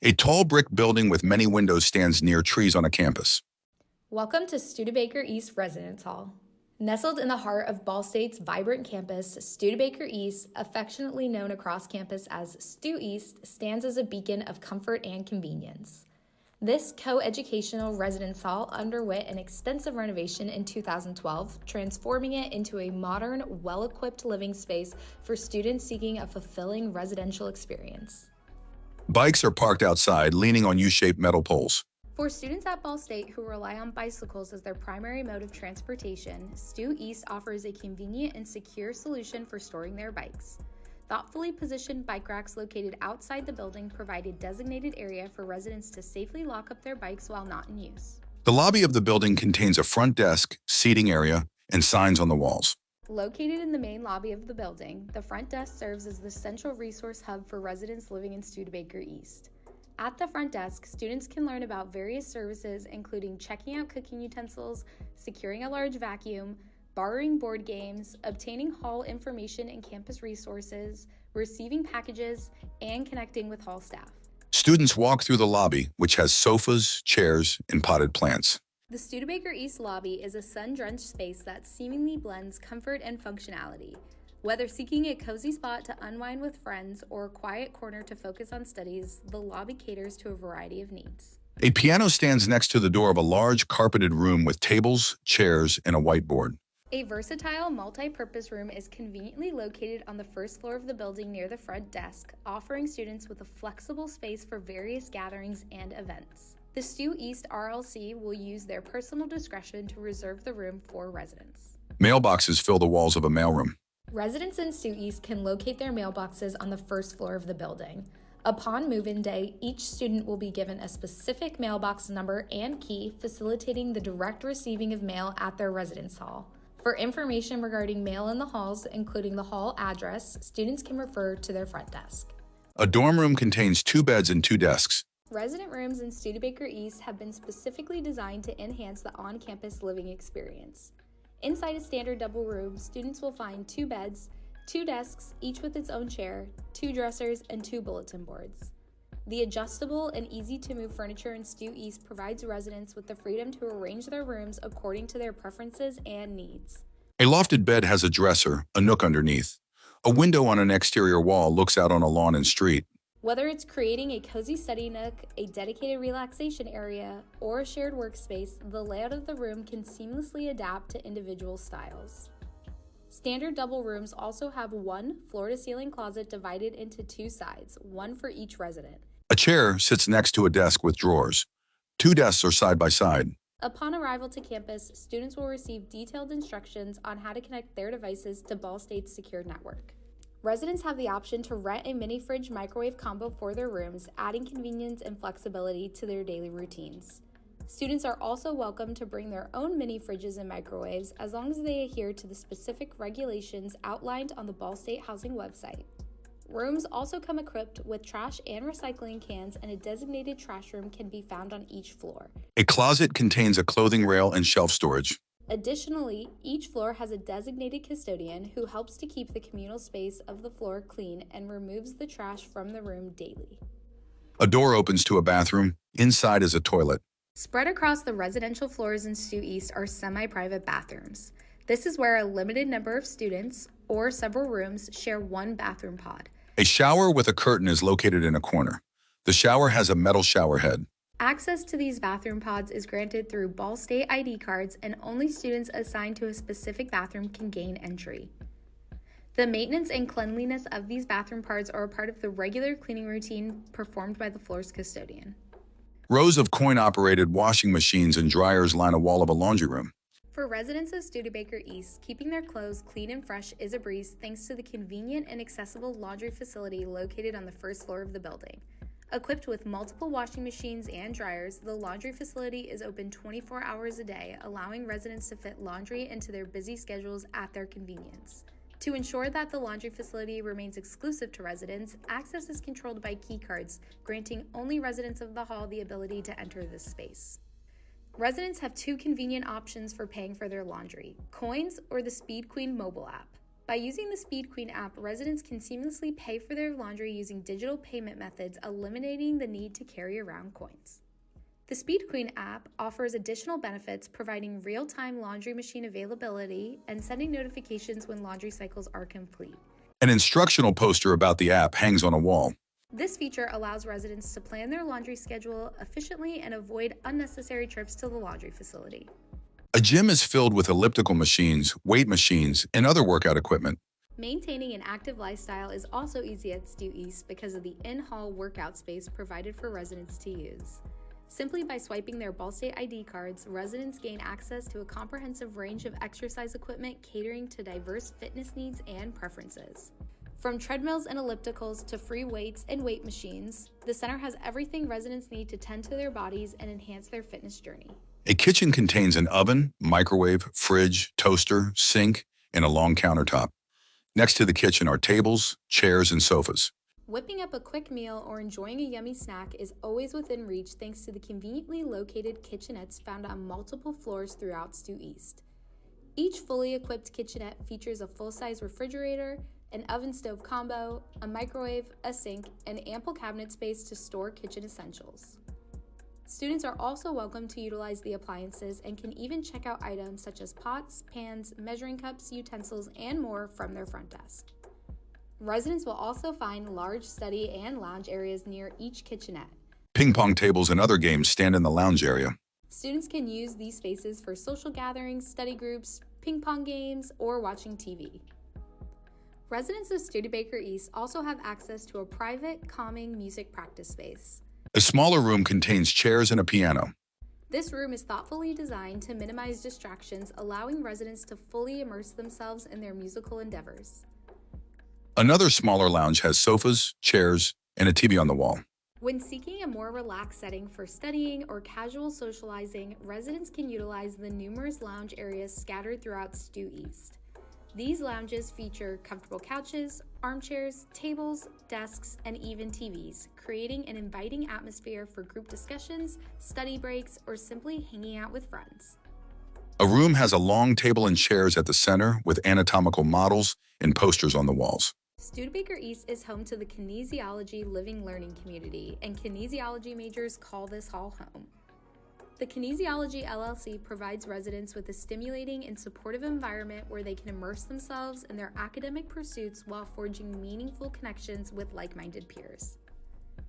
A tall brick building with many windows stands near trees on a campus. Welcome to Studebaker East Residence Hall. Nestled in the heart of Ball State's vibrant campus, Studebaker East, affectionately known across campus as Stu East, stands as a beacon of comfort and convenience. This co-educational residence hall underwent an extensive renovation in 2012, transforming it into a modern, well-equipped living space for students seeking a fulfilling residential experience. Bikes are parked outside, leaning on U-shaped metal poles. For students at Ball State who rely on bicycles as their primary mode of transportation, Stu East offers a convenient and secure solution for storing their bikes. Thoughtfully positioned bike racks located outside the building provide a designated area for residents to safely lock up their bikes while not in use. The lobby of the building contains a front desk, seating area, and signs on the walls. Located in the main lobby of the building, the front desk serves as the central resource hub for residents living in Studebaker East. At the front desk, students can learn about various services including checking out cooking utensils, securing a large vacuum, borrowing board games, obtaining hall information and campus resources, receiving packages, and connecting with hall staff. Students walk through the lobby, which has sofas, chairs, and potted plants. The Studebaker East lobby is a sun-drenched space that seemingly blends comfort and functionality. Whether seeking a cozy spot to unwind with friends or a quiet corner to focus on studies, the lobby caters to a variety of needs. A piano stands next to the door of a large carpeted room with tables, chairs, and a whiteboard. A versatile multi-purpose room is conveniently located on the first floor of the building near the front desk, offering students with a flexible space for various gatherings and events. The Stu East LLC will use their personal discretion to reserve the room for residents. Mailboxes fill the walls of a mailroom. Residents in Stu East can locate their mailboxes on the first floor of the building. Upon move-in day, each student will be given a specific mailbox number and key, facilitating the direct receiving of mail at their residence hall. For information regarding mail in the halls, including the hall address, students can refer to their front desk. A dorm room contains 2 beds and 2 desks. Resident rooms in Studebaker East have been specifically designed to enhance the on-campus living experience. Inside a standard double room, students will find 2 beds, 2 desks, each with its own chair, 2 dressers, and 2 bulletin boards. The adjustable and easy-to-move furniture in Stu East provides residents with the freedom to arrange their rooms according to their preferences and needs. A lofted bed has a dresser, a nook underneath. A window on an exterior wall looks out on a lawn and street. Whether it's creating a cozy study nook, a dedicated relaxation area, or a shared workspace, the layout of the room can seamlessly adapt to individual styles. Standard double rooms also have one floor-to-ceiling closet divided into 2 sides, one for each resident. A chair sits next to a desk with drawers. 2 desks are side by side. Upon arrival to campus, students will receive detailed instructions on how to connect their devices to Ball State's secure network. Residents have the option to rent a mini fridge microwave combo for their rooms, adding convenience and flexibility to their daily routines. Students are also welcome to bring their own mini fridges and microwaves as long as they adhere to the specific regulations outlined on the Ball State Housing website. Rooms also come equipped with trash and recycling cans, and a designated trash room can be found on each floor. A closet contains a clothing rail and shelf storage. Additionally, each floor has a designated custodian who helps to keep the communal space of the floor clean and removes the trash from the room daily. A door opens to a bathroom. Inside is a toilet. Spread across the residential floors in Stu East are semi-private bathrooms. This is where a limited number of students, or several rooms, share one bathroom pod. A shower with a curtain is located in a corner. The shower has a metal shower head. Access to these bathroom pods is granted through Ball State ID cards, and only students assigned to a specific bathroom can gain entry. The maintenance and cleanliness of these bathroom pods are a part of the regular cleaning routine performed by the floor's custodian. Rows of coin-operated washing machines and dryers line a wall of a laundry room. For residents of Studebaker East, keeping their clothes clean and fresh is a breeze thanks to the convenient and accessible laundry facility located on the first floor of the building. Equipped with multiple washing machines and dryers, the laundry facility is open 24 hours a day, allowing residents to fit laundry into their busy schedules at their convenience. To ensure that the laundry facility remains exclusive to residents, access is controlled by key cards, granting only residents of the hall the ability to enter this space. Residents have 2 convenient options for paying for their laundry: coins or the Speed Queen mobile app. By using the Speed Queen app, residents can seamlessly pay for their laundry using digital payment methods, eliminating the need to carry around coins. The Speed Queen app offers additional benefits, providing real-time laundry machine availability and sending notifications when laundry cycles are complete. An instructional poster about the app hangs on a wall. This feature allows residents to plan their laundry schedule efficiently and avoid unnecessary trips to the laundry facility. A gym is filled with elliptical machines, weight machines, and other workout equipment. Maintaining an active lifestyle is also easy at Stu East because of the in-hall workout space provided for residents to use. Simply by swiping their Ball State ID cards, residents gain access to a comprehensive range of exercise equipment catering to diverse fitness needs and preferences. From treadmills and ellipticals to free weights and weight machines, the center has everything residents need to tend to their bodies and enhance their fitness journey. A kitchen contains an oven, microwave, fridge, toaster, sink, and a long countertop. Next to the kitchen are tables, chairs, and sofas. Whipping up a quick meal or enjoying a yummy snack is always within reach thanks to the conveniently located kitchenettes found on multiple floors throughout Stu East. Each fully equipped kitchenette features a full-size refrigerator, an oven-stove combo, a microwave, a sink, and ample cabinet space to store kitchen essentials. Students are also welcome to utilize the appliances and can even check out items such as pots, pans, measuring cups, utensils, and more from their front desk. Residents will also find large study and lounge areas near each kitchenette. Ping pong tables and other games stand in the lounge area. Students can use these spaces for social gatherings, study groups, ping pong games, or watching TV. Residents of Studebaker East also have access to a private, calming music practice space. A smaller room contains chairs and a piano. This room is thoughtfully designed to minimize distractions, allowing residents to fully immerse themselves in their musical endeavors. Another smaller lounge has sofas, chairs, and a TV on the wall. When seeking a more relaxed setting for studying or casual socializing, residents can utilize the numerous lounge areas scattered throughout Stu East. These lounges feature comfortable couches, armchairs, tables, desks, and even TVs, creating an inviting atmosphere for group discussions, study breaks, or simply hanging out with friends. A room has a long table and chairs at the center with anatomical models and posters on the walls. Studebaker East is home to the Kinesiology Living-Learning Community, and kinesiology majors call this hall home. The Kinesiology LLC provides residents with a stimulating and supportive environment where they can immerse themselves in their academic pursuits while forging meaningful connections with like-minded peers.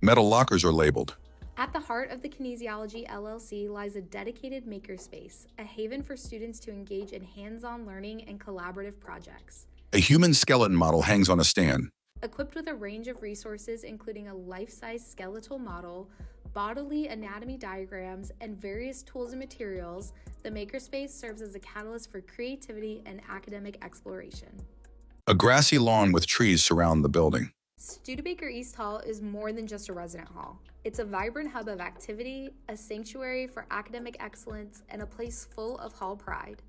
Metal lockers are labeled. At the heart of the Kinesiology LLC lies a dedicated makerspace, a haven for students to engage in hands-on learning and collaborative projects. A human skeleton model hangs on a stand. Equipped with a range of resources including a life-size skeletal model, bodily anatomy diagrams, and various tools and materials, the makerspace serves as a catalyst for creativity and academic exploration. A grassy lawn with trees surround the building. Studebaker East Hall is more than just a resident hall. It's a vibrant hub of activity, a sanctuary for academic excellence, and a place full of hall pride.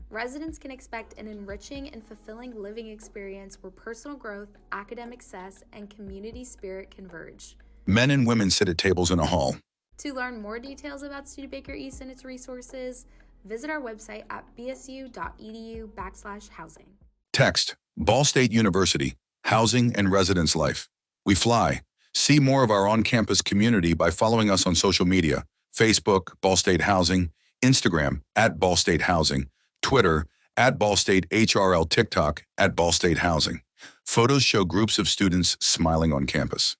Residents can expect an enriching and fulfilling living experience where personal growth, academic success, and community spirit converge. Men and women sit at tables in a hall. To learn more details about Studebaker East and its resources, visit our website at bsu.edu/housing. Text, Ball State University, Housing and Residence Life. We fly. See more of our on-campus community by following us on social media, Facebook, Ball State Housing, Instagram, @Ball State Housing, Twitter, @Ball State HRL, TikTok, @Ball State Housing. Photos show groups of students smiling on campus.